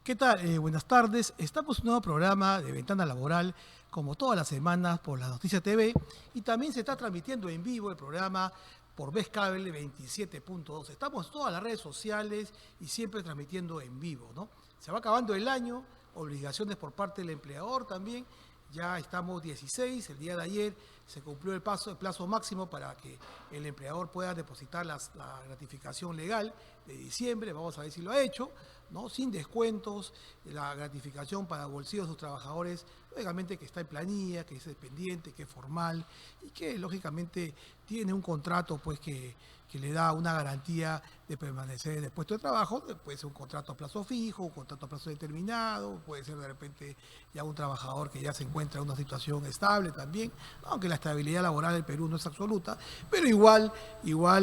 ¿Qué tal? Buenas tardes. Estamos en un nuevo programa de Ventana Laboral, como todas las semanas por la Noticia TV, y también se está transmitiendo en vivo el programa por Vez Cable 27.2. Estamos en todas las redes sociales y siempre transmitiendo en vivo, ¿no? Se va acabando el año, obligaciones por parte del empleador también. Ya estamos 16, el día de ayer se cumplió el plazo máximo para que el empleador pueda depositar la gratificación legal de diciembre. Vamos a ver si lo ha hecho, ¿no? Sin descuentos, la gratificación para bolsillos de sus trabajadores, lógicamente que está en planilla, que es dependiente, que es formal y que lógicamente tiene un contrato pues que le da una garantía de permanecer en el puesto de trabajo. Puede ser un contrato a plazo fijo, un contrato a plazo determinado, puede ser de repente ya un trabajador que ya se encuentra en una situación estable también, aunque la estabilidad laboral del Perú no es absoluta, pero igual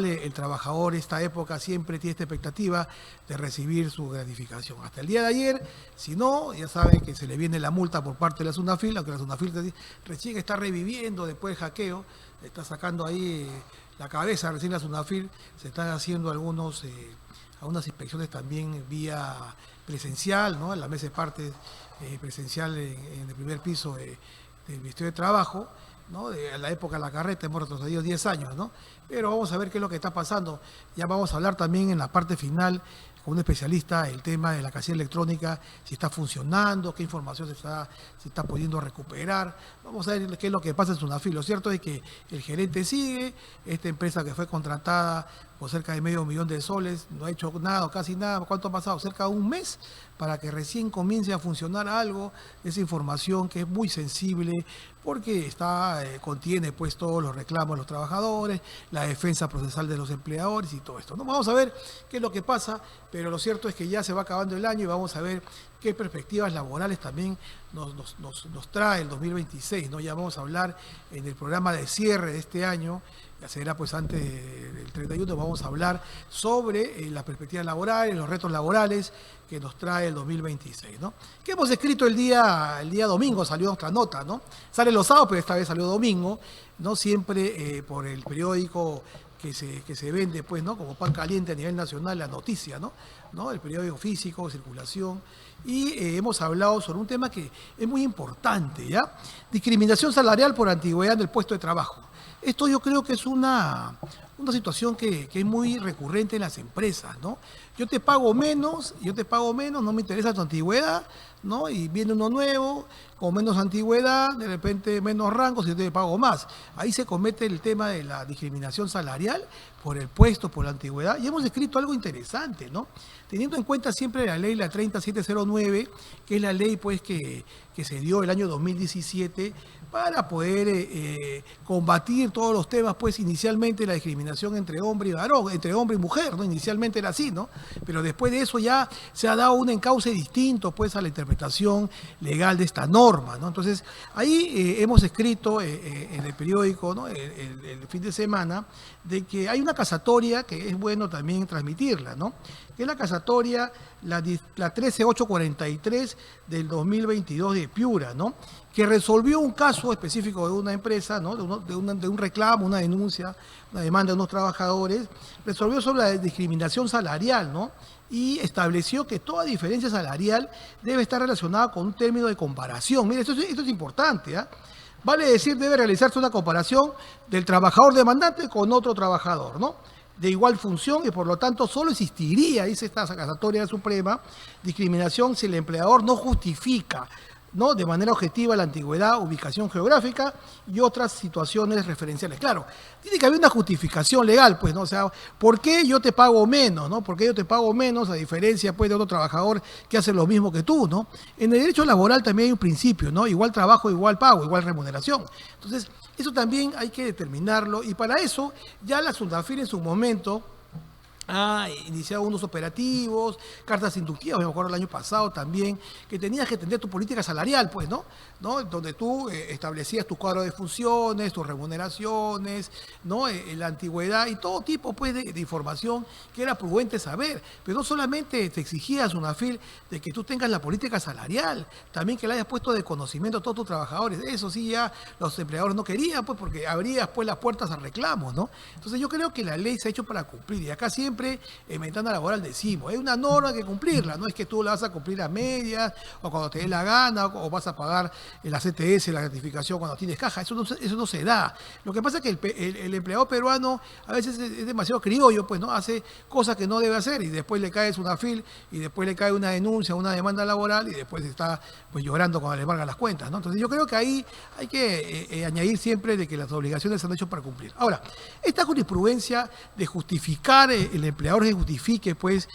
el trabajador esta época siempre tiene esta expectativa de recibir su gratificación. Hasta el día de ayer, si no, ya saben que se le viene la multa por parte de la SUNAFIL, aunque la SUNAFIL recién está reviviendo después del hackeo, está sacando ahí la cabeza, recién la SUNAFIL se están haciendo algunas inspecciones también vía presencial, ¿no? En la mesa de partes presencial en el primer piso del Ministerio de Trabajo, ¿no? En la época de la carreta hemos retrocedido 10 años, ¿no? Pero vamos a ver qué es lo que está pasando. Ya vamos a hablar también en la parte final con un especialista el tema de la casilla electrónica, si está funcionando, qué información se está pudiendo recuperar. Vamos a ver qué es lo que pasa en SUNAFIL. Lo cierto es que el gerente sigue, esta empresa que fue contratada por cerca de $500,000 no ha hecho nada, casi nada. ¿Cuánto ha pasado? Cerca de un mes para que recién comience a funcionar algo, esa información que es muy sensible porque contiene pues todos los reclamos de los trabajadores, la defensa procesal de los empleadores y todo esto, ¿no? Vamos a ver qué es lo que pasa, pero lo cierto es que ya se va acabando el año y vamos a ver qué perspectivas laborales también nos trae el 2026, ¿no? Ya vamos a hablar en el programa de cierre de este año, ya será pues antes del 31, vamos a hablar sobre las perspectivas laborales, los retos laborales que nos trae el 2026, ¿no? ¿Qué hemos escrito el día domingo? Salió nuestra nota, ¿no? Sale los sábados, pero esta vez salió domingo, ¿no? Siempre por el periódico que se vende, pues, ¿no? Como pan caliente a nivel nacional, la noticia, ¿no? El periódico físico, circulación. Y hemos hablado sobre un tema que es muy importante, ¿ya? Discriminación salarial por antigüedad en el puesto de trabajo. Esto yo creo que es una situación que es muy recurrente en las empresas, ¿no? Yo te pago menos, no me interesa tu antigüedad, ¿no? Y viene uno nuevo, con menos antigüedad, de repente menos rangos y yo te pago más. Ahí se comete el tema de la discriminación salarial por el puesto, por la antigüedad. Y hemos escrito algo interesante, ¿no? Teniendo en cuenta siempre la ley, la 30709, que es la ley pues que se dio el año 2017 para poder combatir todos los temas, pues inicialmente la discriminación entre hombre y varón, entre hombre y mujer, ¿no? Inicialmente era así, ¿no? Pero después de eso ya se ha dado un encauce distinto, pues, a la interpretación legal de esta norma, ¿no? Entonces, ahí hemos escrito en el periódico, ¿no? El fin de semana, de que hay una casatoria que es bueno también transmitirla, ¿no? Que es la casatoria, la 13843 del 2022 de Piura, ¿no? Que resolvió un caso específico de una empresa, ¿no? de un reclamo, una denuncia, una demanda de unos trabajadores, resolvió sobre la discriminación salarial, ¿no? Y estableció que toda diferencia salarial debe estar relacionada con un término de comparación. Mire, esto es importante, ¿ah? Vale decir, debe realizarse una comparación del trabajador demandante con otro trabajador, ¿no? De igual función y por lo tanto solo existiría, dice esta casatoria suprema, discriminación si el empleador no justifica, ¿no? De manera objetiva la antigüedad, ubicación geográfica y otras situaciones referenciales. Claro, tiene que haber una justificación legal, pues, ¿no? O sea, ¿por qué yo te pago menos, ¿no? ¿Por qué yo te pago menos a diferencia, pues, de otro trabajador que hace lo mismo que tú, ¿no? En el derecho laboral también hay un principio, ¿no? Igual trabajo, igual pago, igual remuneración. Entonces, eso también hay que determinarlo y para eso ya la SUNAFIL en su momento ha iniciado unos operativos, cartas inductivas, me acuerdo el año pasado también, que tenías que atender tu política salarial, pues, ¿no? Donde tú establecías tu cuadro de funciones, tus remuneraciones, ¿no? La antigüedad y todo tipo, pues, de información que era prudente saber. Pero no solamente te exigía SUNAFIL de que tú tengas la política salarial, también que la hayas puesto de conocimiento a todos tus trabajadores. Eso sí, ya los empleadores no querían, pues, porque abrías, pues, las puertas al reclamo, ¿no? Entonces yo creo que la ley se ha hecho para cumplir y acá siempre siempre en Ventana Laboral decimos, es una norma que cumplirla, no es que tú la vas a cumplir a medias o cuando te dé la gana o vas a pagar la CTS, la gratificación cuando tienes caja, eso no se da. Lo que pasa es que el empleado peruano a veces es demasiado criollo, pues no hace cosas que no debe hacer y después le cae una FIL y después le cae una denuncia, una demanda laboral y después está pues llorando cuando le embargan las cuentas, ¿no? Entonces yo creo que ahí hay que añadir siempre de que las obligaciones se han hecho para cumplir. Ahora, esta jurisprudencia de justificar, el empleador que justifique pues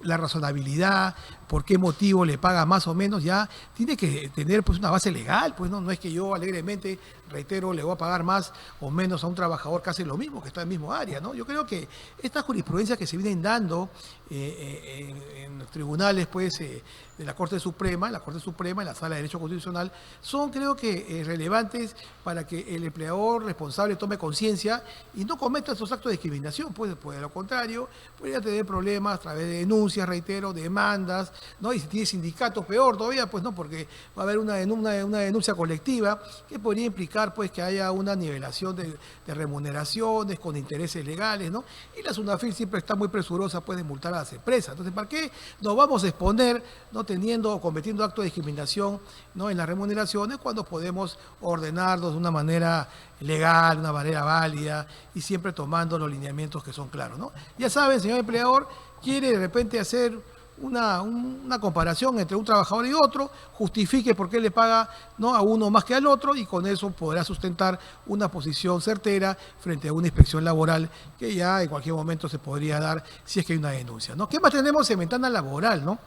la razonabilidad, por qué motivo le paga más o menos, ya tiene que tener pues una base legal, pues no es que yo alegremente, reitero, le voy a pagar más o menos a un trabajador que hace lo mismo, que está en el mismo área, ¿no? Yo creo que estas jurisprudencias que se vienen dando en los tribunales pues de la Corte Suprema, en la Sala de Derecho Constitucional, son creo que relevantes para que el empleador responsable tome conciencia y no cometa esos actos de discriminación, pues de lo contrario, podría tener problemas a través de denuncias, reitero, demandas, ¿no? Y si tiene sindicatos, peor todavía, pues no, porque va a haber una denuncia colectiva que podría implicar pues que haya una nivelación de remuneraciones con intereses legales, ¿no? Y la SUNAFIL siempre está muy presurosa pues de multar a las empresas. Entonces, ¿para qué nos vamos a exponer, no teniendo o cometiendo actos de discriminación, ¿no? en las remuneraciones cuando podemos ordenarlos de una manera legal, de una manera válida y siempre tomando los lineamientos que son claros, ¿no? Ya saben, señor empleador, quiere de repente hacer una comparación entre un trabajador y otro, justifique por qué le paga, ¿no? a uno más que al otro y con eso podrá sustentar una posición certera frente a una inspección laboral que ya en cualquier momento se podría dar si es que hay una denuncia, ¿no? ¿Qué más tenemos en ventana laboral, no?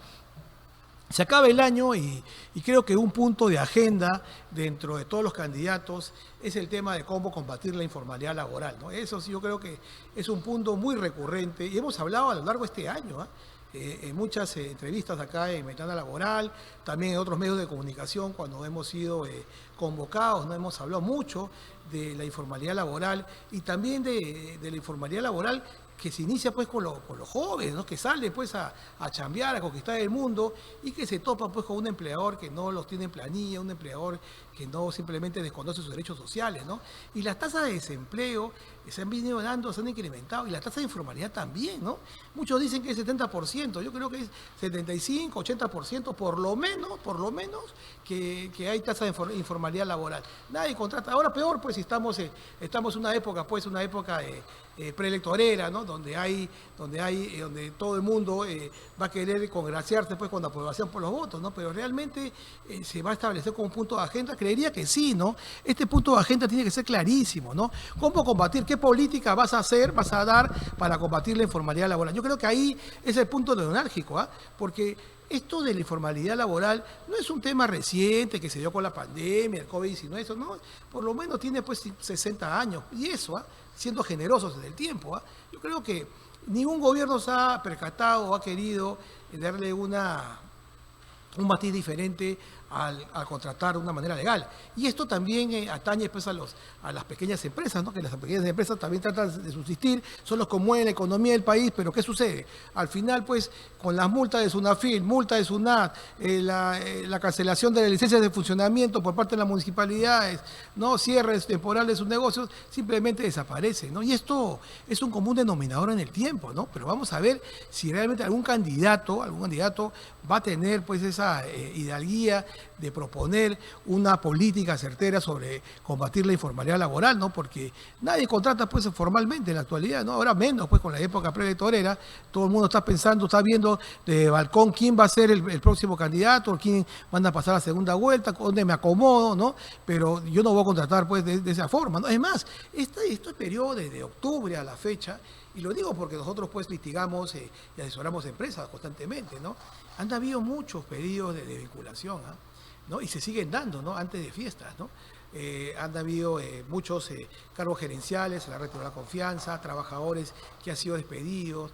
Se acaba el año y creo que un punto de agenda dentro de todos los candidatos es el tema de cómo combatir la informalidad laboral, ¿no? Eso sí yo creo que es un punto muy recurrente y hemos hablado a lo largo de este año, en muchas entrevistas acá en Ventana Laboral, también en otros medios de comunicación cuando hemos sido convocados, ¿no? Hemos hablado mucho de la informalidad laboral y también de la informalidad laboral que se inicia pues con los jóvenes, ¿no? Que salen pues a chambear, a conquistar el mundo y que se topan pues con un empleador que no los tiene en planilla, un empleador que no simplemente desconoce sus derechos sociales, ¿no? Y las tasas de desempleo se han venido dando, se han incrementado y la tasa de informalidad también, ¿no? Muchos dicen que es 70%, yo creo que es 75, 80%, por lo menos que hay tasa de informalidad laboral. Nadie contrata, ahora peor pues si estamos en una época preelectorera, ¿no? Donde todo el mundo va a querer congraciarse pues con la aprobación por los votos, ¿no? Pero realmente se va a establecer como un punto de agenda, creería que sí, ¿no? Este punto de agenda tiene que ser clarísimo, ¿no? ¿Cómo combatir? ¿Qué política vas a dar para combatir la informalidad laboral? Yo creo que ahí es el punto neurálgico, porque esto de la informalidad laboral no es un tema reciente que se dio con la pandemia, el COVID-19, eso no, por lo menos tiene pues 60 años, y eso, siendo generosos en el tiempo. Yo creo que ningún gobierno se ha percatado o ha querido darle un matiz diferente al contratar de una manera legal. Y esto también atañe pues, a las pequeñas empresas, ¿no? Que las pequeñas empresas también tratan de subsistir, son los que mueven la economía del país, pero ¿qué sucede? Al final, pues, con las multas de SUNAFIL, multa de SUNAT, la cancelación de las licencias de funcionamiento por parte de las municipalidades, ¿no? Cierres temporales de sus negocios, simplemente desaparecen, ¿no? Y esto es un común denominador en el tiempo, ¿no? Pero vamos a ver si realmente algún candidato va a tener pues esa hidalguía de proponer una política certera sobre combatir la informalidad laboral, ¿no? Porque nadie contrata pues formalmente en la actualidad, ¿no? Ahora menos pues con la época preelectorera, todo el mundo está pensando, está viendo de balcón quién va a ser el próximo candidato, quién van a pasar a la segunda vuelta, dónde me acomodo, ¿no? Pero yo no voy a contratar pues de esa forma, ¿no? Es más, este periodo desde octubre a la fecha, y lo digo porque nosotros pues litigamos y asesoramos empresas constantemente, ¿no? Han habido muchos pedidos de vinculación, ¿no? Y se siguen dando, ¿no? Antes de fiestas, ¿no? Han habido muchos cargos gerenciales, la red de la confianza, trabajadores que han sido despedidos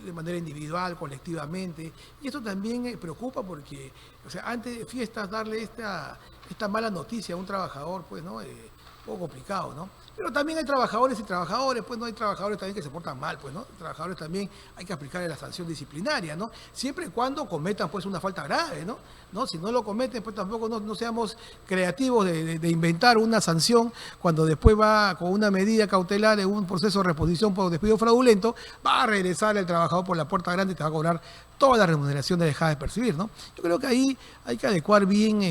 de manera individual, colectivamente. Y esto también preocupa porque, o sea, antes de fiestas darle esta mala noticia a un trabajador, pues, ¿no? un poco complicado, ¿no? Pero también hay trabajadores y trabajadores, pues no hay trabajadores también que se portan mal, pues, ¿no? Trabajadores también hay que aplicarle la sanción disciplinaria, ¿no? Siempre y cuando cometan, pues, una falta grave, ¿no? ¿No? Si no lo cometen, pues tampoco no seamos creativos de inventar una sanción cuando después va con una medida cautelar en un proceso de reposición por despido fraudulento, va a regresar el trabajador por la puerta grande y te va a cobrar toda la remuneración de dejada de percibir, ¿no? Yo creo que ahí hay que adecuar bien,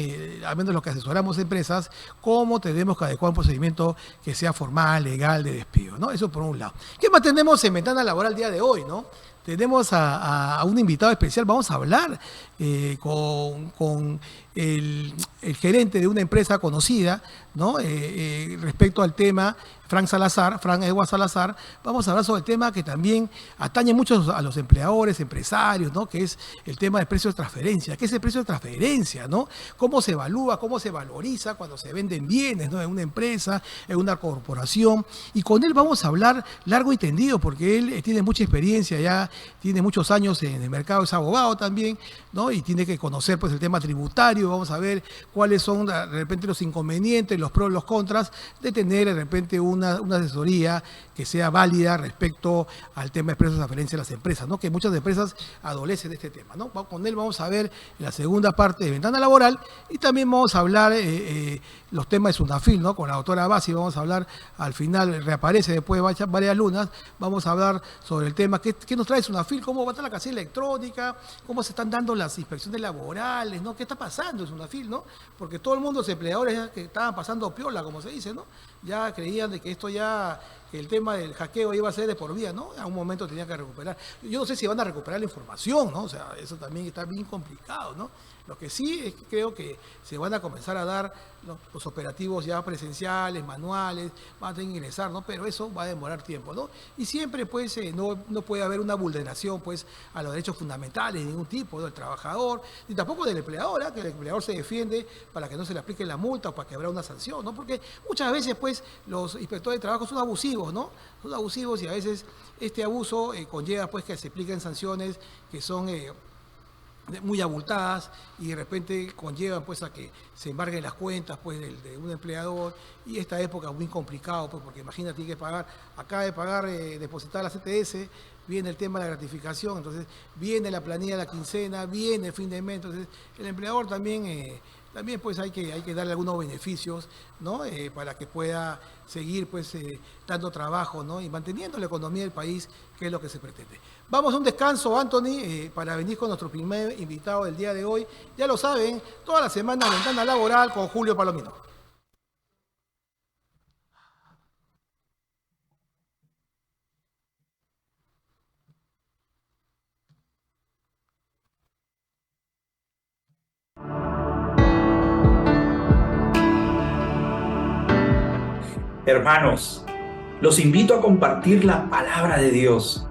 al menos los que asesoramos empresas, cómo tenemos que adecuar un procedimiento que sea formal, legal, de despido, ¿no? Eso por un lado. ¿Qué más tenemos en Ventana Laboral el día de hoy, no? Tenemos a un invitado especial, vamos a hablar con el gerente de una empresa conocida, ¿no? Respecto al tema, Frank Edward Salazar, vamos a hablar sobre el tema que también atañe mucho a los empleadores, empresarios, ¿no? Que es el tema del precio de transferencia. ¿Qué es el precio de transferencia, no? ¿Cómo se evalúa, cómo se valoriza cuando se venden bienes, ¿no? En una empresa, en una corporación? Y con él vamos a hablar largo y tendido, porque él tiene mucha experiencia, ya tiene muchos años en el mercado, es abogado también, ¿no? Y tiene que conocer, pues, el tema tributario. Vamos a ver cuáles son de repente los inconvenientes, los pros, los contras de tener de repente una asesoría que sea válida respecto al tema de precios de transferencia de las empresas, ¿no? Que muchas empresas adolecen de este tema, ¿no? Con él vamos a ver la segunda parte de Ventana Laboral y también vamos a hablar los temas de Sunafil, ¿no? Con la doctora Bassi vamos a hablar, al final reaparece después de varias lunas, vamos a hablar sobre el tema, ¿qué nos trae Sunafil? ¿Cómo va a estar la casilla electrónica? ¿Cómo se están dando las inspecciones laborales, ¿no? ¿Qué está pasando en Sunafil, ¿no? Porque todo el mundo, los empleadores que estaban pasando piola, como se dice, ¿no? Ya creían de que esto ya, que el tema del hackeo iba a ser de por vida, ¿no? A un momento tenía que recuperar. Yo no sé si van a recuperar la información, ¿no? O sea, eso también está bien complicado, ¿no? Lo que sí es que creo que se van a comenzar a dar los operativos ya presenciales, manuales, van a tener que ingresar, ¿no? Pero eso va a demorar tiempo, ¿no? Y siempre, pues, no puede haber una vulneración, pues, a los derechos fundamentales de ningún tipo, ¿no? Del trabajador, ni tampoco del empleador, ¿eh? Que el empleador se defiende para que no se le aplique la multa o para que habrá una sanción, ¿no? Porque muchas veces, pues, los inspectores de trabajo son abusivos, ¿no? Son abusivos y a veces este abuso conlleva, pues, que se apliquen sanciones que son muy abultadas y de repente conllevan, pues, a que se embarguen las cuentas, pues, de un empleador, y esta época es muy complicado, pues, porque imagínate, tiene que pagar, acaba de pagar, depositar la CTS, viene el tema de la gratificación, entonces viene la planilla de la quincena, viene el fin de mes, entonces el empleador también pues hay que darle algunos beneficios, ¿no? Para que pueda seguir, pues, dando trabajo, ¿no? Y manteniendo la economía del país, que es lo que se pretende. Vamos a un descanso, Anthony, para venir con nuestro primer invitado del día de hoy. Ya lo saben, toda la semana Ventana Laboral con Julio Palomino. Hermanos, los invito a compartir la palabra de Dios,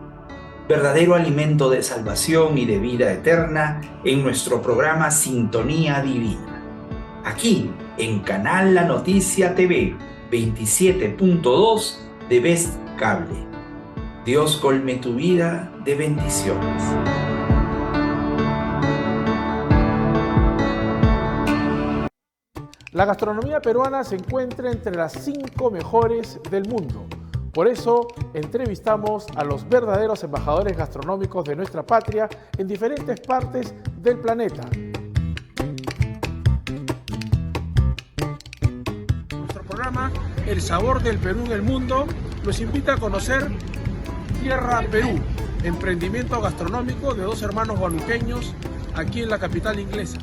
verdadero alimento de salvación y de vida eterna, en nuestro programa Sintonía Divina. Aquí, en Canal La Noticia TV 27.2 de Best Cable. Dios colme tu vida de bendiciones. La gastronomía peruana se encuentra entre las 5 mejores del mundo. Por eso entrevistamos a los verdaderos embajadores gastronómicos de nuestra patria en diferentes partes del planeta. Nuestro programa El Sabor del Perú en el Mundo los invita a conocer Tierra Perú, emprendimiento gastronómico de 2 hermanos huanuqueños aquí en la capital inglesa.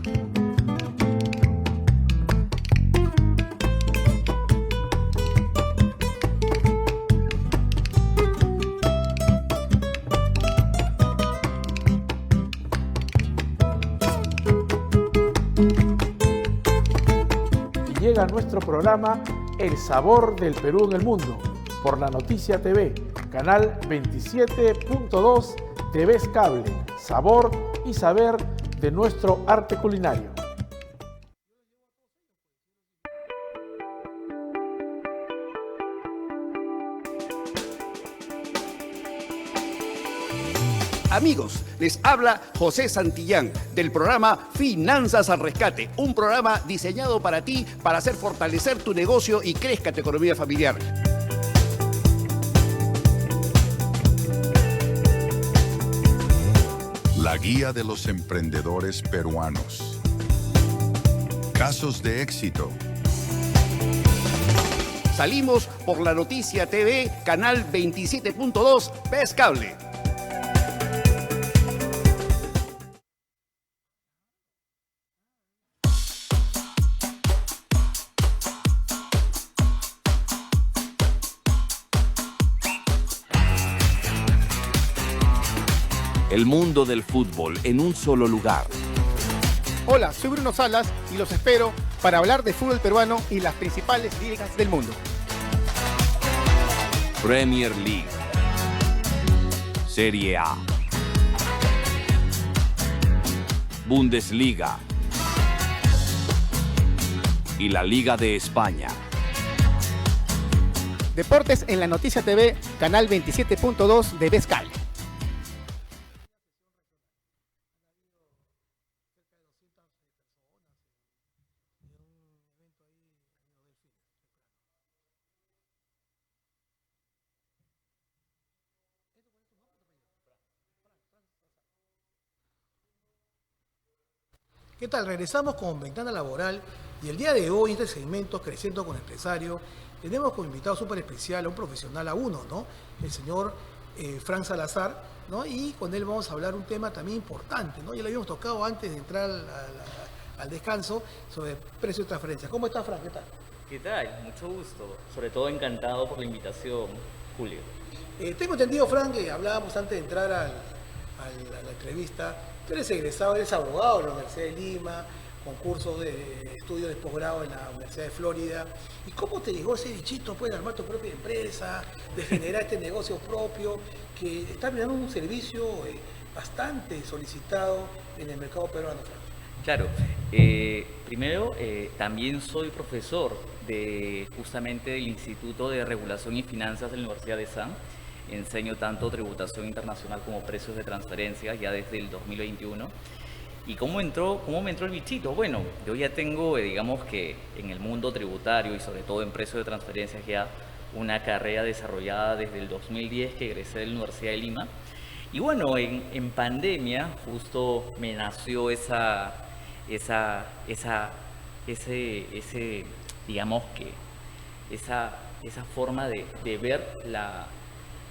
Llega nuestro programa El Sabor del Perú en el Mundo por La Noticia TV, canal 27.2 de Best Cable, sabor y saber de nuestro arte culinario. Amigos, les habla José Santillán del programa Finanzas al Rescate, un programa diseñado para ti, para hacer fortalecer tu negocio y crezca tu economía familiar. La guía de los emprendedores peruanos. Casos de éxito. Salimos por La Noticia TV, canal 27.2, PES Cable. El mundo del fútbol en un solo lugar. Hola, soy Bruno Salas y los espero para hablar de fútbol peruano y las principales ligas del mundo. Premier League, Serie A, Bundesliga y la Liga de España. Deportes en La Noticia TV, canal 27.2 de PES Cable. ¿Qué tal? Regresamos con Ventana Laboral y el día de hoy, en este segmento Creciendo con Empresario, tenemos como invitado súper especial a un profesional A1, ¿no? El señor Frank Salazar, ¿no? Y con él vamos a hablar un tema también importante, ¿no? Ya lo habíamos tocado antes de entrar al descanso sobre precio de transferencia. ¿Cómo está, Frank? ¿Qué tal? ¿Qué tal? Mucho gusto. Sobre todo encantado por la invitación, Julio. Tengo entendido, Frank, que hablábamos antes de entrar a la entrevista. Tú eres egresado, eres abogado de la Universidad de Lima, con cursos de estudios de posgrado en la Universidad de Florida. ¿Y cómo te llegó ese bichito, pues, de armar tu propia empresa, de generar este negocio propio, que está brindando un servicio bastante solicitado en el mercado peruano, Frank? Claro. Primero, también soy profesor justamente del Instituto de Regulación y Finanzas de la Universidad de San. Enseño tanto tributación internacional como precios de transferencia ya desde el 2021. ¿Y cómo me entró el bichito? Bueno, yo ya tengo, digamos que en el mundo tributario y sobre todo en precios de transferencias ya una carrera desarrollada desde el 2010 que egresé de la Universidad de Lima. Y bueno, en pandemia justo me nació esa forma de ver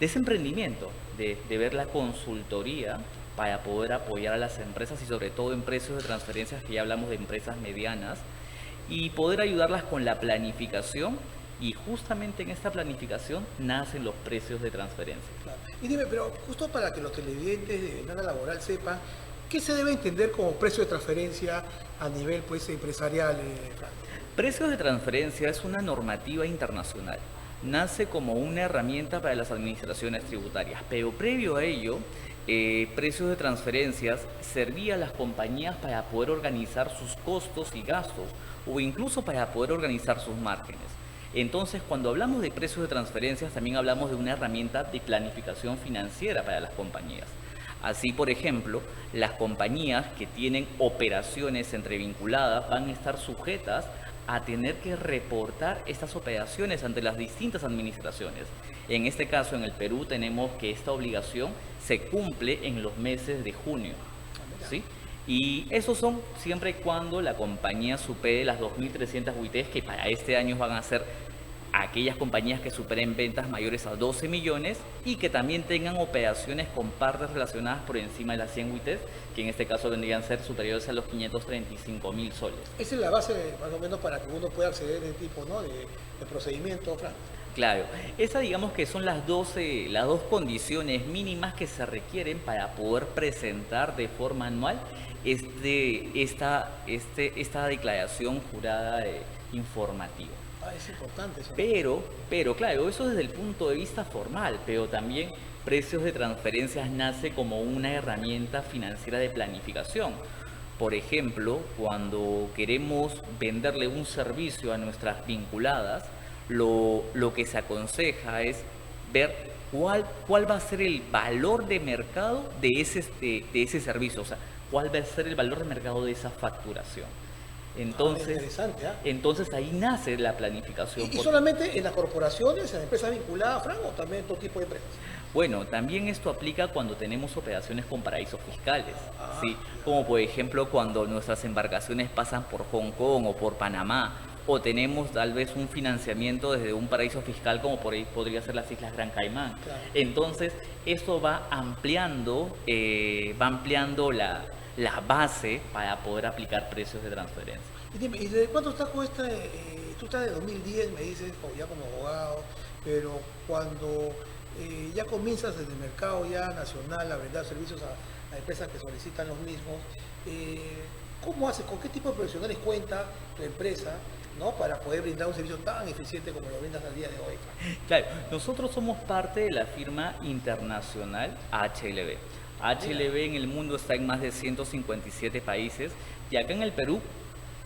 de ese emprendimiento, de ver la consultoría para poder apoyar a las empresas y sobre todo en precios de transferencias, que ya hablamos de empresas medianas, y poder ayudarlas con la planificación, y justamente en esta planificación nacen los precios de transferencia. Claro. Y dime, pero justo para que los televidentes de Ventana Laboral sepan, ¿qué se debe entender como precio de transferencia a nivel, pues, empresarial, Frank? Precios de transferencia es una normativa internacional. Nace como una herramienta para las administraciones tributarias, pero previo a ello, precios de transferencias servía a las compañías para poder organizar sus costos y gastos o incluso para poder organizar sus márgenes. Entonces, cuando hablamos de precios de transferencias, también hablamos de una herramienta de planificación financiera para las compañías. Así, por ejemplo, las compañías que tienen operaciones entrevinculadas van a estar sujetas a tener que reportar estas operaciones ante las distintas administraciones. En este caso, en el Perú, tenemos que esta obligación se cumple en los meses de junio, ¿sí? Y esos son siempre y cuando la compañía supere las 2.300 UITs, que para este año van a ser aquellas compañías que superen ventas mayores a 12 millones y que también tengan operaciones con partes relacionadas por encima de las 100 UITs, que en este caso vendrían a ser superiores a los 535.000 soles. Esa es la base, más o menos, para que uno pueda acceder a este tipo, ¿no?, de procedimiento, Frank. Claro, esas digamos que son las dos condiciones mínimas que se requieren para poder presentar de forma anual esta declaración jurada informativa. Es importante eso. Pero claro, eso desde el punto de vista formal, pero también precios de transferencias nace como una herramienta financiera de planificación. Por ejemplo, cuando queremos venderle un servicio a nuestras vinculadas, lo que se aconseja es ver cuál va a ser el valor de mercado de ese servicio, o sea, cuál va a ser el valor de mercado de esa facturación. Entonces, interesante, ¿ah? entonces ahí nace la planificación. ¿Y solamente en las corporaciones, en las empresas vinculadas, Fran, o también en todo tipo de empresas? Bueno, también esto aplica cuando tenemos operaciones con paraísos fiscales, ¿sí? Como por ejemplo cuando nuestras embarcaciones pasan por Hong Kong o por Panamá, o tenemos tal vez un financiamiento desde un paraíso fiscal como por ahí podría ser las Islas Gran Caimán. Claro. Entonces, esto va ampliando la base para poder aplicar precios de transferencia. Y dime, ¿y de cuánto estás con tú estás de 2010, me dices, ya como abogado, pero cuando ya comienzas en el mercado ya nacional a brindar servicios a empresas que solicitan los mismos, ¿cómo haces? ¿Con qué tipo de profesionales cuenta tu empresa, ¿no? Para poder brindar un servicio tan eficiente como lo brindas al día de hoy? Claro, nosotros somos parte de la firma internacional HLB. HLB en el mundo está en más de 157 países y acá en el Perú,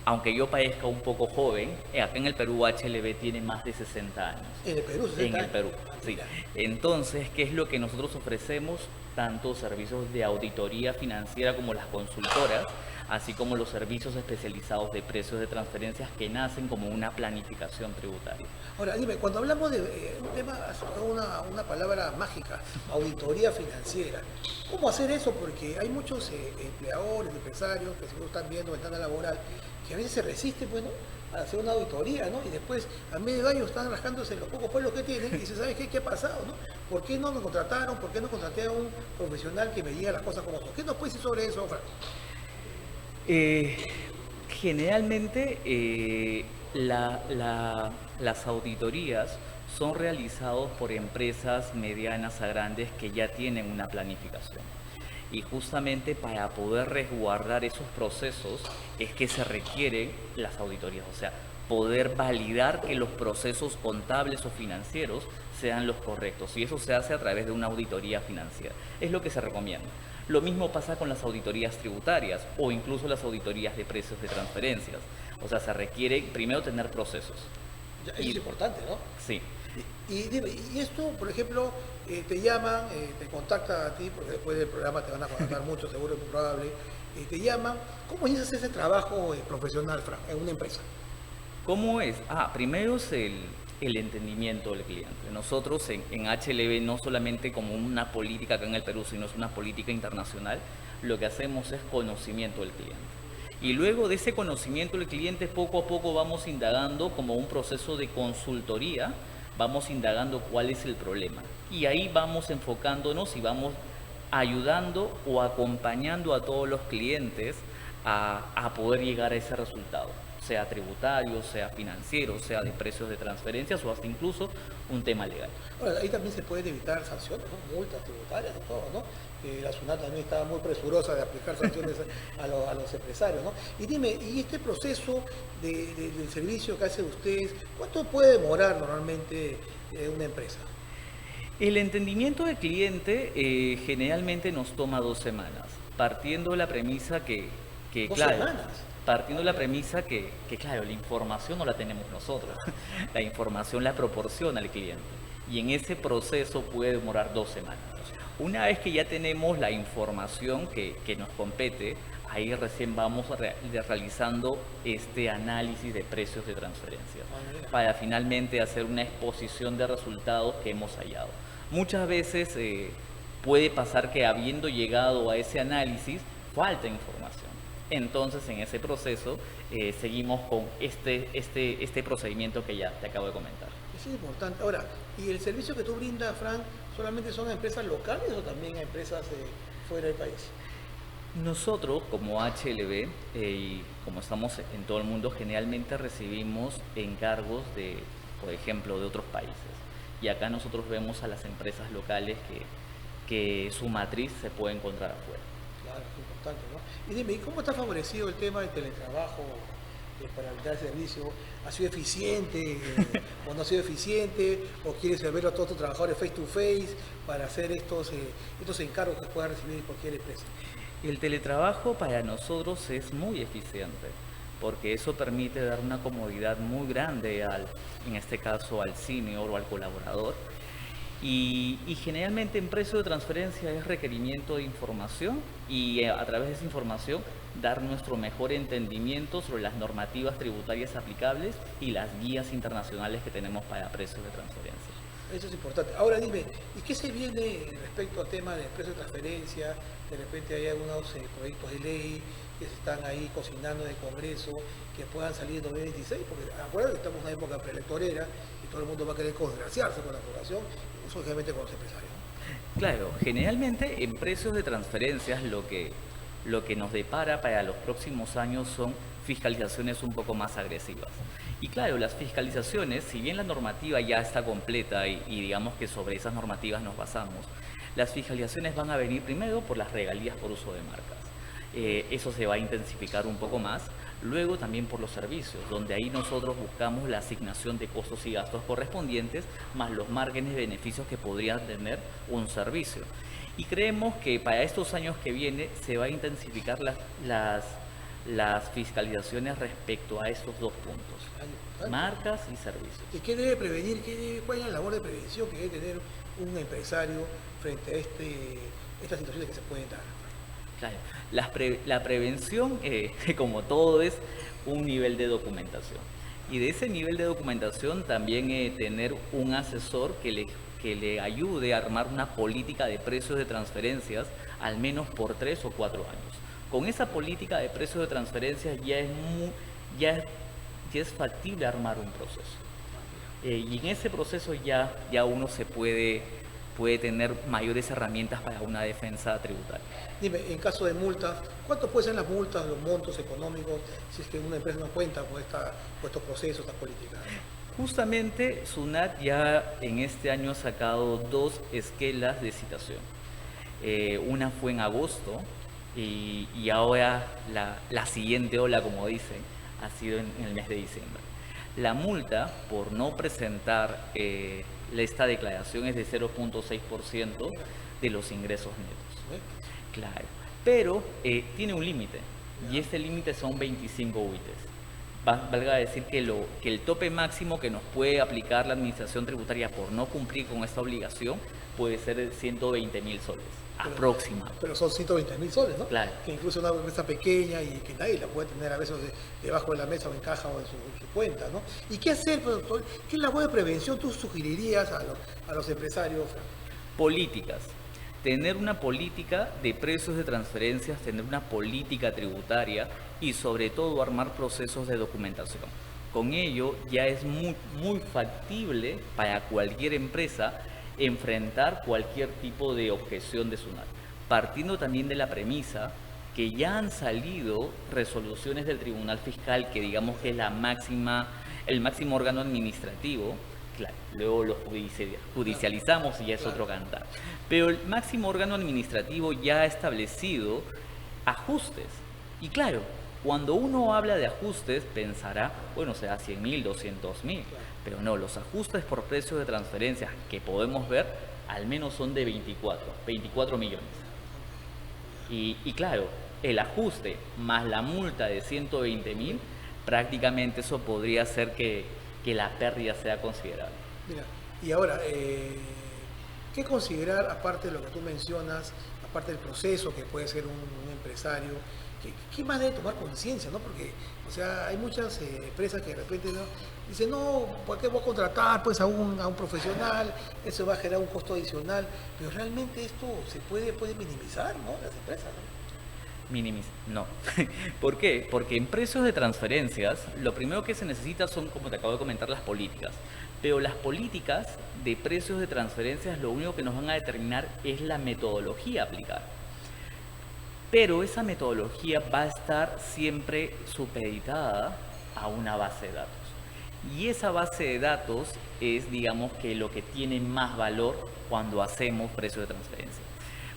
aunque yo parezca un poco joven, acá en el Perú HLB tiene más de 60 años. ¿En el Perú? 60 En el años. Perú, sí. Entonces, ¿qué es lo que nosotros ofrecemos? Tanto servicios de auditoría financiera como las consultoras, así como los servicios especializados de precios de transferencias que nacen como una planificación tributaria. Ahora, dime, cuando hablamos de un tema, una palabra mágica, auditoría financiera, ¿cómo hacer eso? Porque hay muchos empleadores, empresarios que seguro están viendo ventana laboral, que a veces se resisten, bueno, a hacer una auditoría, ¿no? Y después, a medio de año, están rascándose los pocos pueblos que tienen y se sabe qué ha pasado, ¿no? ¿Por qué no me contrataron? ¿Por qué no contraté a un profesional que me diga las cosas como son? ¿Qué nos puedes decir sobre eso, Fran? Generalmente las auditorías son realizadas por empresas medianas a grandes que ya tienen una planificación. Y justamente para poder resguardar esos procesos es que se requieren las auditorías, o sea, poder validar que los procesos contables o financieros sean los correctos. Y eso se hace a través de una auditoría financiera. Es lo que se recomienda. Lo mismo pasa con las auditorías tributarias o incluso las auditorías de precios de transferencias. O sea, se requiere primero tener procesos. Eso es importante, ¿no? Sí. Y dime, y esto, por ejemplo, te llaman, te contactan a ti, porque después del programa te van a contactar mucho, seguro es muy probable, te llaman. ¿Cómo inicias ese trabajo profesional, Fran, en una empresa? ¿Cómo es? Primero es el entendimiento del cliente. Nosotros en HLB no solamente como una política acá en el Perú, sino es una política internacional, lo que hacemos es conocimiento del cliente. Y luego de ese conocimiento del cliente, poco a poco vamos indagando como un proceso de consultoría, vamos indagando cuál es el problema. Y ahí vamos enfocándonos y vamos ayudando o acompañando a todos los clientes a poder llegar a ese resultado, sea tributario, sea financiero, sea de precios de transferencias o hasta incluso un tema legal. Ahora, ahí también se pueden evitar sanciones, ¿no? Multas tributarias y todo, ¿no? La SUNAT también está muy presurosa de aplicar sanciones a los empresarios, ¿no? Y dime, ¿y este proceso del servicio que hacen ustedes, cuánto puede demorar normalmente una empresa? El entendimiento del cliente generalmente nos toma 2 semanas, partiendo de la premisa que ¿2 semanas? Partiendo de la premisa que, claro, la información no la tenemos nosotros, la información la proporciona el cliente y en ese proceso puede demorar 2 semanas. Una vez que ya tenemos la información que nos compete, ahí recién vamos realizando este análisis de precios de transferencia para finalmente hacer una exposición de resultados que hemos hallado. Muchas veces puede pasar que habiendo llegado a ese análisis falta información. Entonces, en ese proceso seguimos con este procedimiento que ya te acabo de comentar. Eso es importante. Ahora, ¿y el servicio que tú brindas, Fran, solamente son a empresas locales o también a empresas fuera del país? Nosotros, como HLB, y como estamos en todo el mundo, generalmente recibimos encargos de, por ejemplo, de otros países. Y acá nosotros vemos a las empresas locales que su matriz se puede encontrar afuera. Claro, es importante, ¿no? Y dime, ¿y cómo está favorecido el tema del teletrabajo para brindar el servicio? ¿Ha sido eficiente o no ha sido eficiente? ¿O quieres ver a todos tus trabajadores face to face para hacer estos encargos que pueda recibir cualquier empresa? El teletrabajo para nosotros es muy eficiente porque eso permite dar una comodidad muy grande en este caso al senior o al colaborador Y generalmente en precio de transferencia es requerimiento de información y a través de esa información dar nuestro mejor entendimiento sobre las normativas tributarias aplicables y las guías internacionales que tenemos para precios de transferencia. Eso es importante. Ahora dime, ¿y qué se viene respecto al tema de precios de transferencia? De repente hay algunos proyectos de ley que se están ahí cocinando en el Congreso, que puedan salir en 2026, porque acuérdate que estamos en una época preelectorera y todo el mundo va a querer congraciarse con la población, solamente con los empresarios, ¿no? Claro, generalmente en precios de transferencias lo que nos depara para los próximos años son fiscalizaciones un poco más agresivas. Y claro, las fiscalizaciones, si bien la normativa ya está completa y digamos que sobre esas normativas nos basamos, las fiscalizaciones van a venir primero por las regalías por uso de marcas. Eso se va a intensificar un poco más. Luego también por los servicios, donde ahí nosotros buscamos la asignación de costos y gastos correspondientes, más los márgenes de beneficios que podría tener un servicio. Y creemos que para estos años que viene se va a intensificar las fiscalizaciones respecto a estos dos puntos, marcas y servicios. ¿Y qué debe prevenir? ¿Cuál es la labor de prevención que debe tener un empresario frente a estas situaciones que se pueden dar? Claro, la prevención, como todo, es un nivel de documentación. Y de ese nivel de documentación también tener un asesor que le ayude a armar una política de precios de transferencias al menos por 3 o 4 años. Con esa política de precios de transferencias ya es factible armar un proceso. Y en ese proceso ya uno puede tener mayores herramientas para una defensa tributaria. Dime, en caso de multas, ¿cuánto pueden ser las multas, los montos económicos, si es que una empresa no cuenta con estos procesos, estas políticas? Justamente SUNAT ya en este año ha sacado 2 esquelas de citación. Una fue en agosto y ahora la siguiente ola, como dicen, ha sido en el mes de diciembre. La multa por no presentar esta declaración es de 0.6% de los ingresos netos. Claro, pero tiene un límite y ese límite son 25 UITs. Valga decir que el tope máximo que nos puede aplicar la administración tributaria por no cumplir con esta obligación puede ser de 120.000 soles, aproximadamente. Pero son 120.000 soles, ¿no? Claro. Que incluso una empresa pequeña y que nadie la puede tener a veces debajo de la mesa o en caja o en su cuenta, ¿no? ¿Y qué hacer, doctor? ¿Qué labor de prevención tú sugerirías a los empresarios? Políticas. Tener una política de precios de transferencias, tener una política tributaria y sobre todo armar procesos de documentación. Con ello ya es muy factible para cualquier empresa enfrentar cualquier tipo de objeción de SUNAT, partiendo también de la premisa que ya han salido resoluciones del Tribunal Fiscal, que digamos que es el máximo órgano administrativo. Claro, luego lo judicializamos y ya es otro cantar. Pero el máximo órgano administrativo ya ha establecido ajustes. Y claro, cuando uno habla de ajustes, pensará, bueno, será 100.000, 200.000. Pero no, los ajustes por precios de transferencias que podemos ver, al menos son de 24 millones. Y claro, el ajuste más la multa de 120.000, prácticamente eso podría hacer que la pérdida sea considerable. Mira, y ahora, ¿qué considerar, aparte de lo que tú mencionas, aparte del proceso que puede ser un empresario? ¿Qué más debe tomar conciencia, no? Porque, o sea, hay muchas empresas que de repente dicen, no, ¿por qué voy a contratar pues, a un profesional? Eso va a generar un costo adicional. Pero realmente esto se puede minimizar, ¿no? Las empresas, ¿no? No. ¿Por qué? Porque en precios de transferencias, lo primero que se necesita son, como te acabo de comentar, las políticas. Pero las políticas de precios de transferencias lo único que nos van a determinar es la metodología a aplicar. Pero esa metodología va a estar siempre supeditada a una base de datos. Y esa base de datos es, digamos, que lo que tiene más valor cuando hacemos precios de transferencia.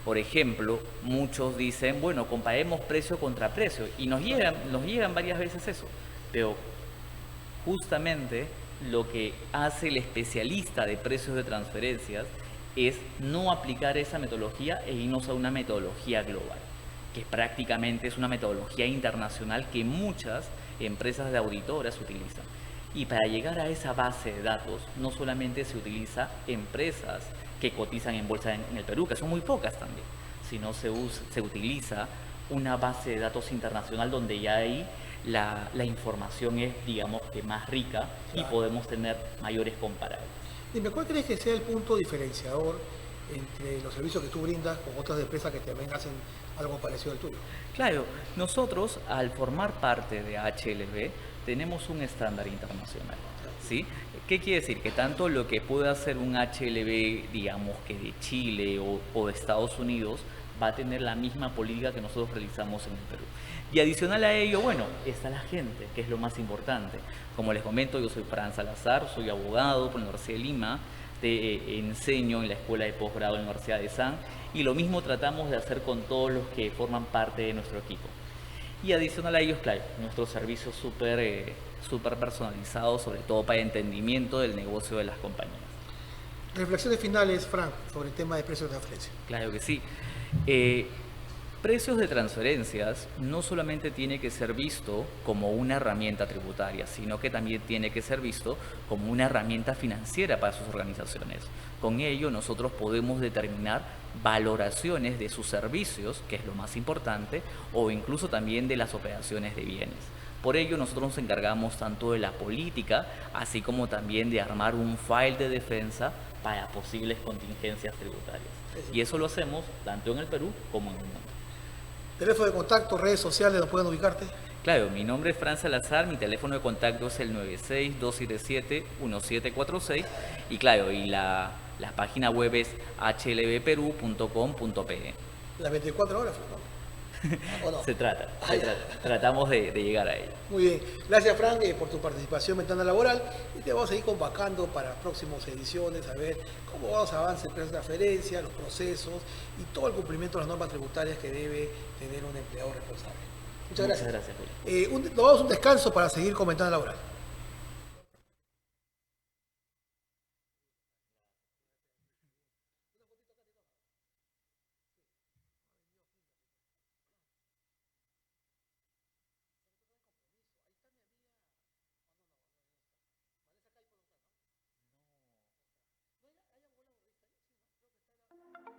Por ejemplo, muchos dicen, bueno, comparemos precio contra precio, y nos llegan varias veces eso. Pero justamente lo que hace el especialista de precios de transferencias es no aplicar esa metodología e irnos a una metodología global, que prácticamente es una metodología internacional que muchas empresas de auditoras utilizan. Y para llegar a esa base de datos, no solamente se utiliza empresas que cotizan en bolsa en el Perú, que son muy pocas también, sino se utiliza una base de datos internacional donde ya ahí la información es, digamos, que más rica y podemos tener mayores comparables. Dime, ¿cuál crees que sea el punto diferenciador entre los servicios que tú brindas con otras empresas que también hacen algo parecido al tuyo? Claro, nosotros al formar parte de HLB tenemos un estándar internacional, ¿sí? ¿Qué quiere decir? Que tanto lo que puede hacer un HLB, digamos, que de Chile o de Estados Unidos, va a tener la misma política que nosotros realizamos en el Perú. Y adicional a ello, bueno, está la gente, que es lo más importante. Como les comento, yo soy Fran Salazar, soy abogado por la Universidad de Lima, enseño en la Escuela de Posgrado de la Universidad de San, y lo mismo tratamos de hacer con todos los que forman parte de nuestro equipo. Y adicional a ellos, claro, nuestros servicios súper personalizados, sobre todo para el entendimiento del negocio de las compañías. Reflexiones finales, Frank, sobre el tema de precios de transferencia. Claro que sí. Precios de transferencias no solamente tiene que ser visto como una herramienta tributaria, sino que también tiene que ser visto como una herramienta financiera para sus organizaciones. Con ello nosotros podemos determinar valoraciones de sus servicios, que es lo más importante, o incluso también de las operaciones de bienes. Por ello nosotros nos encargamos tanto de la política, así como también de armar un file de defensa para posibles contingencias tributarias. Y eso lo hacemos tanto en el Perú como en el mundo. Teléfono de contacto, redes sociales, ¿no pueden ubicarte? Claro, mi nombre es Fran Salazar, mi teléfono de contacto es el 96-277-1746 y claro, y la página web es hlbperu.com.pe. Las 24 horas, ¿no? ¿O no? Tratamos de llegar a ello. Muy bien, gracias Frank por tu participación en Ventana Laboral y te vamos a ir convocando para próximas ediciones a ver cómo vamos a avanzar en precios de transferencia, los procesos y todo el cumplimiento de las normas tributarias que debe tener un empleador responsable. Muchas gracias. Julio. Nos vamos a un descanso para seguir con Ventana Laboral.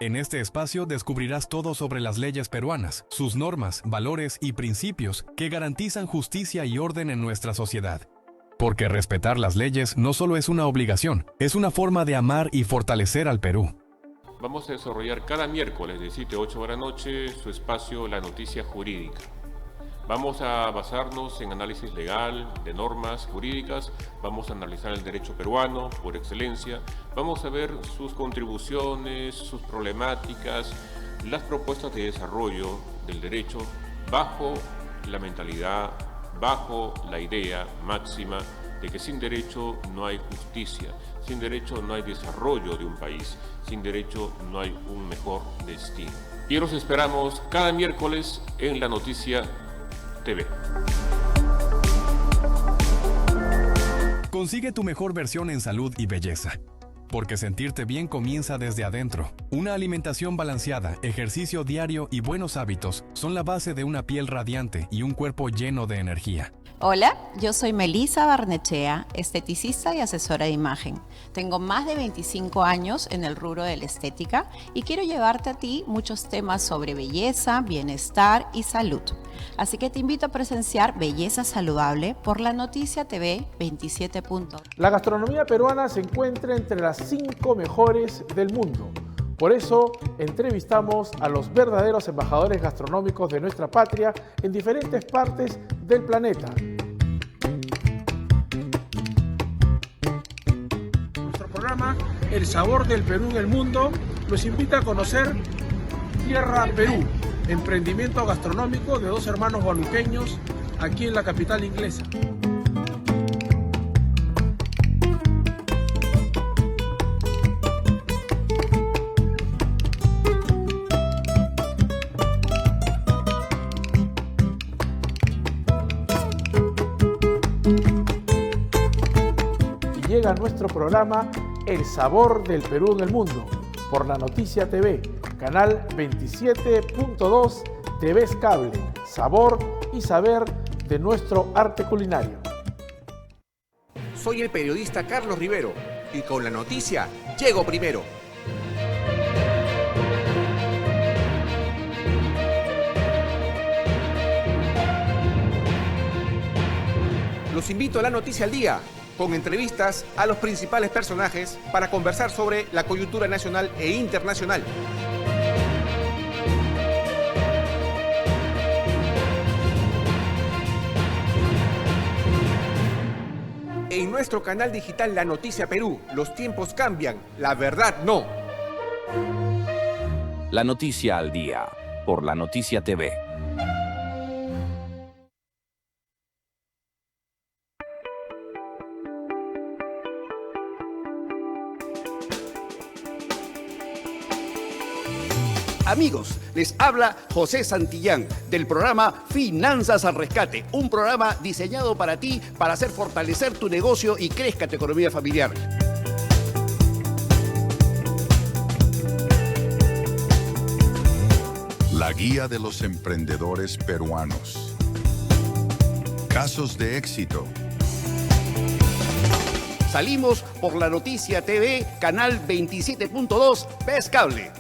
En este espacio descubrirás todo sobre las leyes peruanas, sus normas, valores y principios que garantizan justicia y orden en nuestra sociedad. Porque respetar las leyes no solo es una obligación, es una forma de amar y fortalecer al Perú. Vamos a desarrollar cada miércoles de 7 a 8 de la noche su espacio La Noticia Jurídica. Vamos a basarnos en análisis legal, de normas jurídicas, vamos a analizar el derecho peruano por excelencia, vamos a ver sus contribuciones, sus problemáticas, las propuestas de desarrollo del derecho bajo la mentalidad, bajo la idea máxima de que sin derecho no hay justicia, sin derecho no hay desarrollo de un país, sin derecho no hay un mejor destino. Y los esperamos cada miércoles en La Noticia TV. Consigue tu mejor versión en salud y belleza. Porque sentirte bien comienza desde adentro. Una alimentación balanceada, ejercicio diario y buenos hábitos son la base de una piel radiante y un cuerpo lleno de energía. Hola, yo soy Melissa Barnechea, esteticista y asesora de imagen. Tengo más de 25 años en el rubro de la estética y quiero llevarte a ti muchos temas sobre belleza, bienestar y salud. Así que te invito a presenciar Belleza Saludable por La Noticia TV 27. La gastronomía peruana se encuentra entre las 5 mejores del mundo. Por eso, entrevistamos a los verdaderos embajadores gastronómicos de nuestra patria en diferentes partes del planeta. Nuestro programa El Sabor del Perú en el Mundo los invita a conocer Tierra Perú, emprendimiento gastronómico de 2 hermanos huanuqueños aquí en la capital inglesa. Llega nuestro programa El Sabor del Perú en el Mundo por La Noticia TV, canal 27.2 TV Cable, sabor y saber de nuestro arte culinario. soy el periodista Carlos Rivero y con la noticia llego primero. Los invito a la noticia al día, con entrevistas a los principales personajes para conversar sobre la coyuntura nacional e internacional. En nuestro canal digital La Noticia Perú, los tiempos cambian, la verdad no. La noticia al día, por La Noticia TV. Amigos, les habla José Santillán del programa Finanzas al Rescate, un programa diseñado para ti, para hacer fortalecer tu negocio y crezca tu economía familiar. La guía de los emprendedores peruanos. Casos de éxito. Salimos por La Noticia TV, canal 27.2, Ves Cable.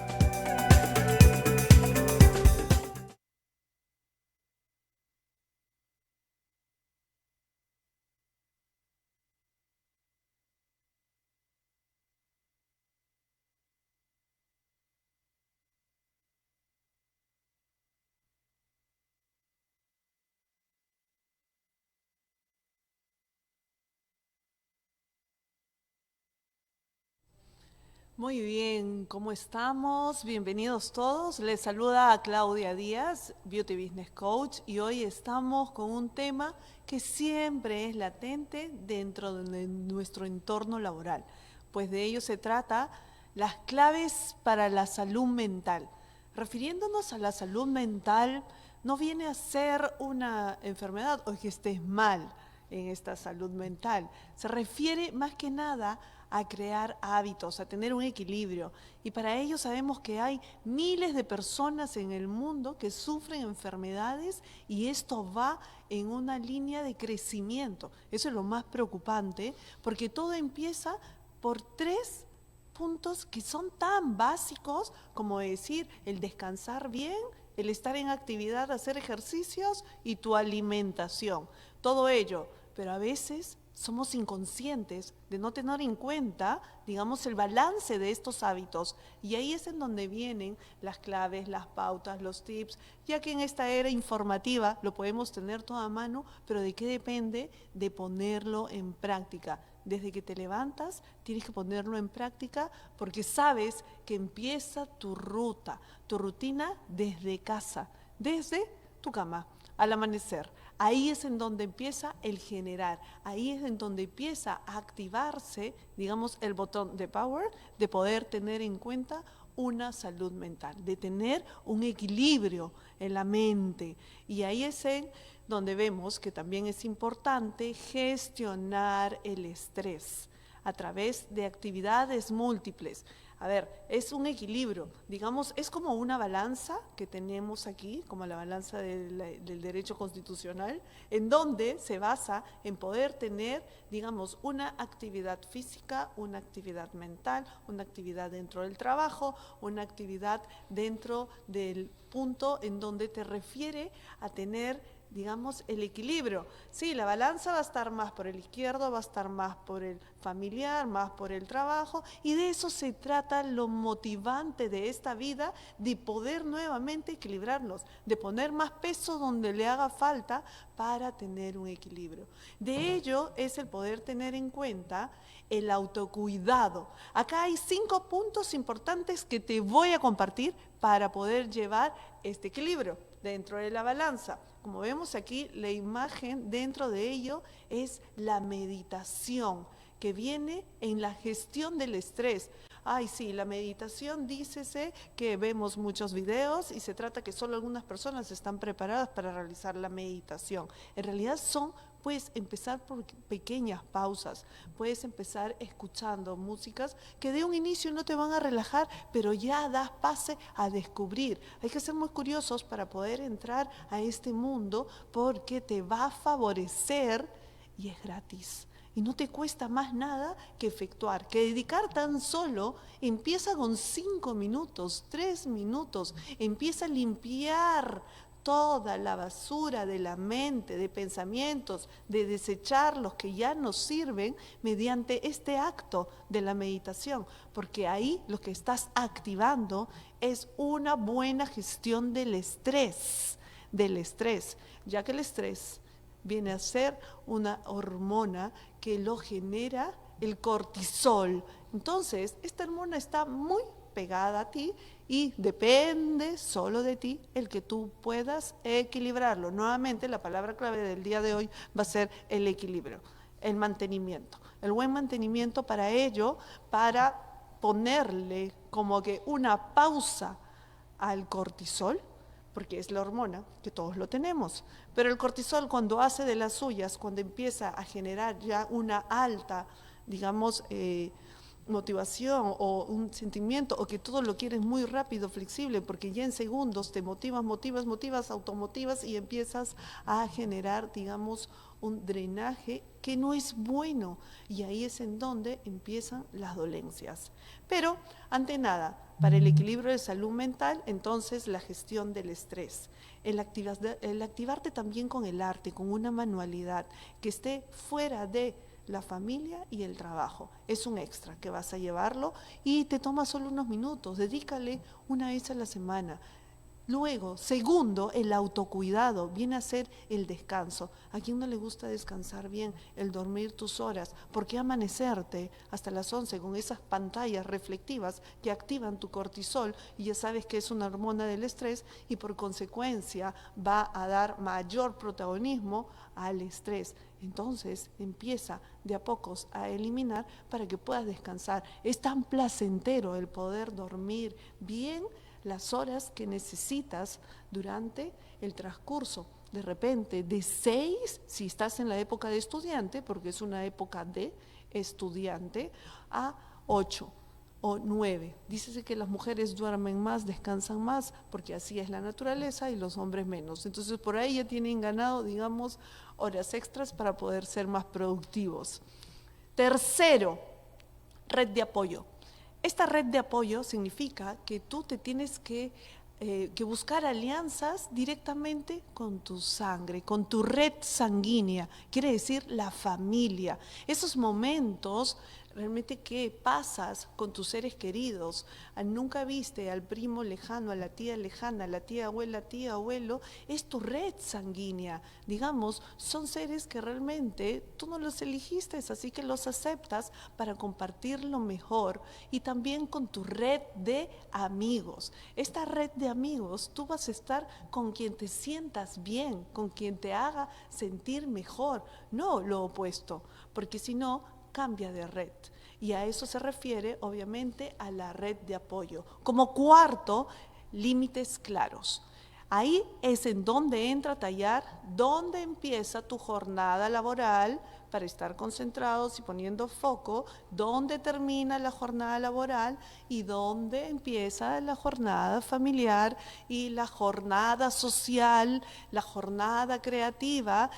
Muy bien, ¿cómo estamos? Bienvenidos todos. Les saluda a Claudia Díaz, Beauty Business Coach, y hoy estamos con un tema que siempre es latente dentro de nuestro entorno laboral. Pues de ello se trata, las claves para la salud mental. Refiriéndonos a la salud mental, no viene a ser una enfermedad o que estés mal en esta salud mental. Se refiere más que nada a crear hábitos, a tener un equilibrio. Y para ello sabemos que hay miles de personas en el mundo que sufren enfermedades y esto va en una línea de crecimiento. Eso es lo más preocupante, porque todo empieza por 3 puntos que son tan básicos como decir el descansar bien, el estar en actividad, hacer ejercicios y tu alimentación. Todo ello, pero a veces somos inconscientes de no tener en cuenta, digamos, el balance de estos hábitos. Y ahí es en donde vienen las claves, las pautas, los tips, ya que en esta era informativa lo podemos tener todo a mano, pero ¿de qué depende? De ponerlo en práctica. Desde que te levantas, tienes que ponerlo en práctica porque sabes que empieza tu rutina desde casa, desde tu cama, al amanecer. Ahí es en donde empieza el generar, ahí es en donde empieza a activarse, digamos, el botón de power, de poder tener en cuenta una salud mental, de tener un equilibrio en la mente. Y ahí es en donde vemos que también es importante gestionar el estrés a través de actividades múltiples. A ver, es un equilibrio, digamos, es como una balanza que tenemos aquí, como la balanza del derecho constitucional, en donde se basa en poder tener, digamos, una actividad física, una actividad mental, una actividad dentro del trabajo, una actividad dentro del punto en donde te refiere a tener, digamos, el equilibrio. Sí, la balanza va a estar más por el izquierdo, va a estar más por el familiar, más por el trabajo, y de eso se trata lo motivante de esta vida, de poder nuevamente equilibrarnos, de poner más peso donde le haga falta para tener un equilibrio. De ello es el poder tener en cuenta el autocuidado. Acá hay 5 puntos importantes que te voy a compartir para poder llevar este equilibrio dentro de la balanza. Como vemos aquí, la imagen dentro de ello es la meditación, que viene en la gestión del estrés. Ay, sí, la meditación, dícese que vemos muchos videos y se trata que solo algunas personas están preparadas para realizar la meditación. En realidad puedes empezar por pequeñas pausas, puedes empezar escuchando músicas que de un inicio no te van a relajar, pero ya das pase a descubrir. Hay que ser muy curiosos para poder entrar a este mundo porque te va a favorecer y es gratis. Y no te cuesta más nada que efectuar, que dedicar tan solo, empieza con 5 minutos, 3 minutos, empieza a limpiar toda la basura de la mente, de pensamientos, de desechar los que ya nos sirven mediante este acto de la meditación, porque ahí lo que estás activando es una buena gestión del estrés, ya que el estrés viene a ser una hormona que lo genera el cortisol. Entonces, esta hormona está muy pegada a ti y depende solo de ti el que tú puedas equilibrarlo. Nuevamente, la palabra clave del día de hoy va a ser el equilibrio, el mantenimiento. El buen mantenimiento para ello, para ponerle como que una pausa al cortisol, porque es la hormona que todos lo tenemos. Pero el cortisol, cuando hace de las suyas, cuando empieza a generar ya una alta, digamos, motivación o un sentimiento, o que todo lo quieres muy rápido, flexible, porque ya en segundos te motivas, automotivas y empiezas a generar, digamos, un drenaje que no es bueno, y ahí es en donde empiezan las dolencias. Pero, ante nada, para el equilibrio de salud mental, entonces la gestión del estrés, el activarte también con el arte, con una manualidad que esté fuera de la familia y el trabajo. Es un extra que vas a llevarlo y te toma solo unos minutos, dedícale una vez a la semana. Luego, segundo, el autocuidado, viene a ser el descanso. ¿A quién no le gusta descansar bien? El dormir tus horas. ¿Por qué amanecerte hasta las 11 con esas pantallas reflectivas que activan tu cortisol? Y ya sabes que es una hormona del estrés y por consecuencia va a dar mayor protagonismo al estrés. Entonces empieza de a pocos a eliminar para que puedas descansar. Es tan placentero el poder dormir bien las horas que necesitas durante el transcurso. De repente, de 6, si estás en la época de estudiante, porque es una época de estudiante, a 8 o 9. Dícese que las mujeres duermen más, descansan más, porque así es la naturaleza, y los hombres menos. Entonces, por ahí ya tienen ganado, digamos, horas extras para poder ser más productivos. Tercero, red de apoyo. Esta red de apoyo significa que tú te tienes que buscar alianzas directamente con tu sangre, con tu red sanguínea, quiere decir la familia. Esos momentos realmente que pasas con tus seres queridos, nunca viste al primo lejano, a la tía lejana, a la tía abuela, tía abuelo, es tu red sanguínea. Digamos, son seres que realmente tú no los elegiste, así que los aceptas para compartir lo mejor, y también con tu red de amigos. Esta red de amigos, tú vas a estar con quien te sientas bien, con quien te haga sentir mejor, no lo opuesto, porque si no, cambia de red. Y a eso se refiere, obviamente, a la red de apoyo. Como cuarto, límites claros. Ahí es en donde entra a tallar, dónde empieza tu jornada laboral, para estar concentrados y poniendo foco, dónde termina la jornada laboral y dónde empieza la jornada familiar y la jornada social, la jornada creativa.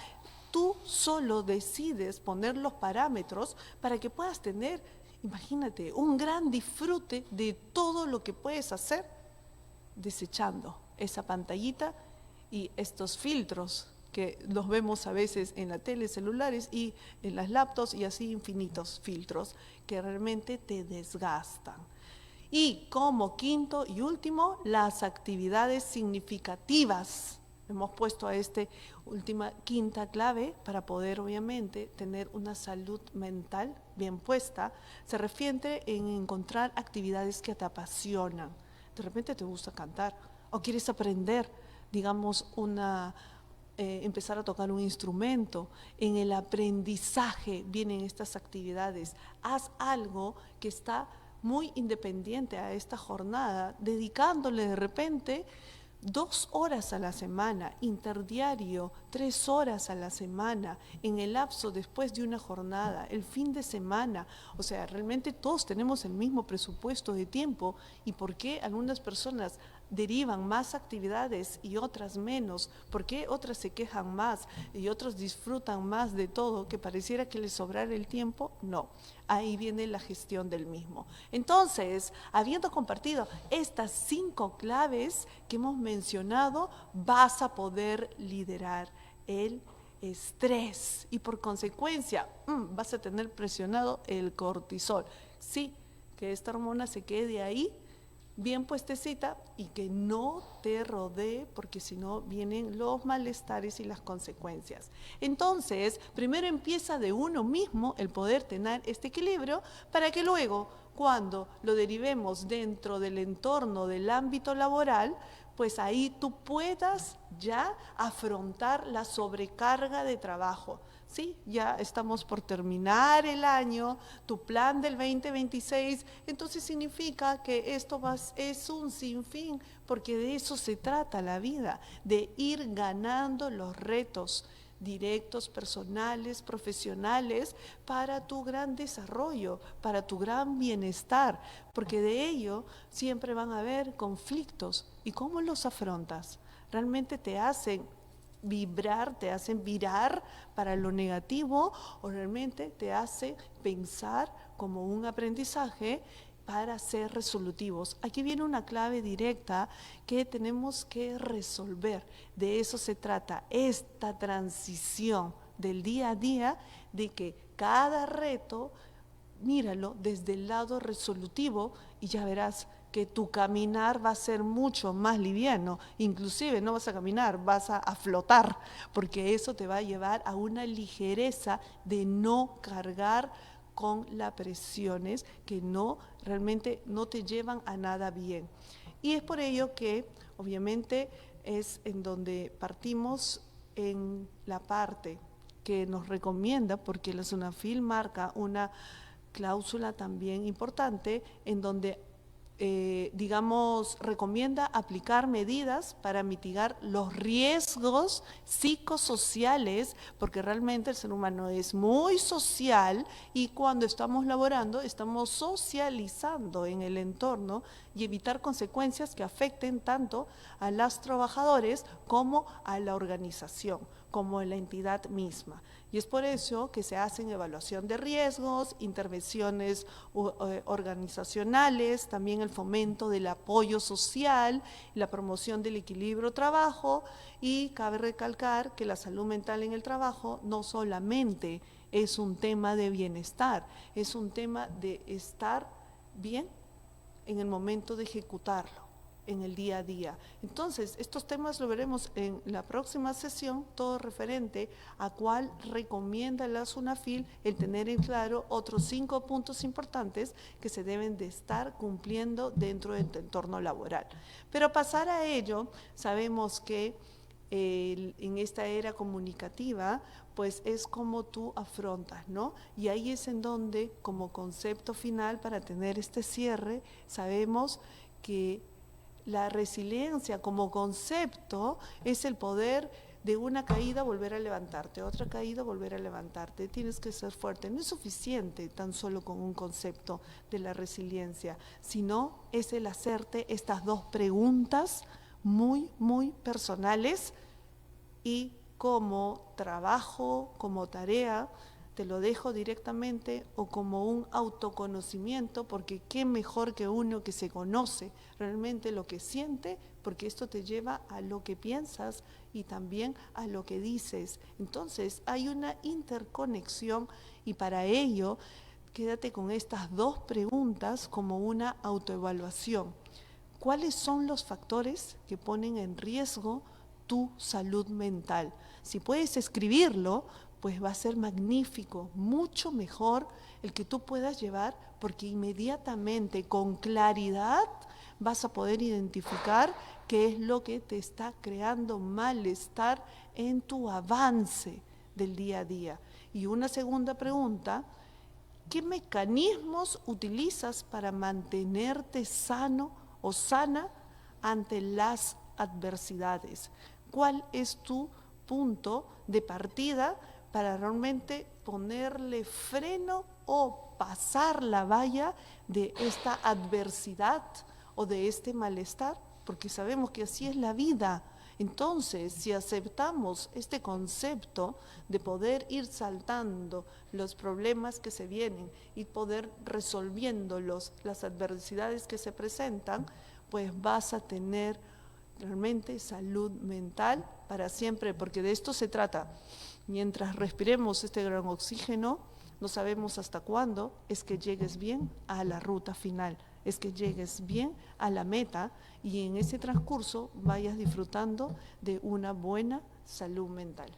Tú solo decides poner los parámetros para que puedas tener, imagínate, un gran disfrute de todo lo que puedes hacer desechando esa pantallita y estos filtros que los vemos a veces en la tele, celulares y en las laptops, y así infinitos filtros que realmente te desgastan. Y como quinto y último, las actividades significativas. Hemos puesto a quinta clave para poder, obviamente, tener una salud mental bien puesta. Se refiere en encontrar actividades que te apasionan. De repente te gusta cantar o quieres aprender, digamos, empezar a tocar un instrumento. En el aprendizaje vienen estas actividades. Haz algo que está muy independiente a esta jornada, dedicándole de repente 2 horas a la semana, interdiario, 3 horas a la semana, en el lapso después de una jornada, el fin de semana. O sea, realmente todos tenemos el mismo presupuesto de tiempo, y por qué algunas personas derivan más actividades y otras menos? ¿Por qué otras se quejan más y otros disfrutan más de todo, que pareciera que les sobrara el tiempo? No, ahí viene la gestión del mismo. Entonces, habiendo compartido estas 5 claves que hemos mencionado, vas a poder liderar el estrés y por consecuencia vas a tener presionado el cortisol. Sí, que esta hormona se quede ahí bien puestecita y que no te rodee, porque si no vienen los malestares y las consecuencias. Entonces, primero empieza de uno mismo el poder tener este equilibrio, para que luego, cuando lo derivemos dentro del entorno del ámbito laboral, pues ahí tú puedas ya afrontar la sobrecarga de trabajo. Sí, ya estamos por terminar el año, tu plan del 2026, entonces significa que esto es un sinfín, porque de eso se trata la vida, de ir ganando los retos directos, personales, profesionales, para tu gran desarrollo, para tu gran bienestar, porque de ello siempre van a haber conflictos. ¿Y cómo los afrontas? ¿Realmente te hacen vibrar, te hacen virar para lo negativo, o realmente te hace pensar como un aprendizaje para ser resolutivos? Aquí viene una clave directa que tenemos que resolver. De eso se trata, esta transición del día a día, de que cada reto, míralo desde el lado resolutivo y ya verás que tu caminar va a ser mucho más liviano. Inclusive no vas a caminar, vas a flotar, porque eso te va a llevar a una ligereza de no cargar con las presiones que realmente no te llevan a nada bien. Y es por ello que obviamente es en donde partimos en la parte que nos recomienda, porque la SUNAFIL marca una cláusula también importante en donde recomienda aplicar medidas para mitigar los riesgos psicosociales, porque realmente el ser humano es muy social y cuando estamos laborando estamos socializando en el entorno, y evitar consecuencias que afecten tanto a los trabajadores como a la organización, como a la entidad misma. Y es por eso que se hacen evaluación de riesgos, intervenciones organizacionales, también el fomento del apoyo social, la promoción del equilibrio trabajo, y cabe recalcar que la salud mental en el trabajo no solamente es un tema de bienestar, es un tema de estar bien en el momento de ejecutarlo, en el día a día. Entonces, estos temas lo veremos en la próxima sesión, todo referente a cuál recomienda la SUNAFIL, el tener en claro otros 5 puntos importantes que se deben de estar cumpliendo dentro de tu entorno laboral. Pero pasar a ello, sabemos que en esta era comunicativa, pues es como tú afrontas, ¿no? Y ahí es en donde, como concepto final, para tener este cierre, sabemos que la resiliencia como concepto es el poder de una caída volver a levantarte, otra caída volver a levantarte. Tienes que ser fuerte. No es suficiente tan solo con un concepto de la resiliencia, sino es el hacerte estas 2 preguntas muy, muy personales, y como trabajo, como tarea, te lo dejo directamente, o como un autoconocimiento, porque qué mejor que uno que se conoce realmente lo que siente, porque esto te lleva a lo que piensas y también a lo que dices. Entonces hay una interconexión, y para ello quédate con estas 2 preguntas como una autoevaluación. ¿Cuáles son los factores que ponen en riesgo tu salud mental? Si puedes escribirlo, pues va a ser magnífico, mucho mejor el que tú puedas llevar, porque inmediatamente, con claridad, vas a poder identificar qué es lo que te está creando malestar en tu avance del día a día. Y una segunda pregunta: ¿qué mecanismos utilizas para mantenerte sano o sana ante las adversidades? ¿Cuál es tu punto de partida para realmente ponerle freno o pasar la valla de esta adversidad o de este malestar? porque sabemos que así es la vida. Entonces, si aceptamos este concepto de poder ir saltando los problemas que se vienen y poder resolviéndolos, las adversidades que se presentan, pues vas a tener realmente salud mental para siempre, porque de esto se trata. Mientras respiremos este gran oxígeno, no sabemos hasta cuándo es que llegues bien a la ruta final, es que llegues bien a la meta y en ese transcurso vayas disfrutando de una buena salud mental.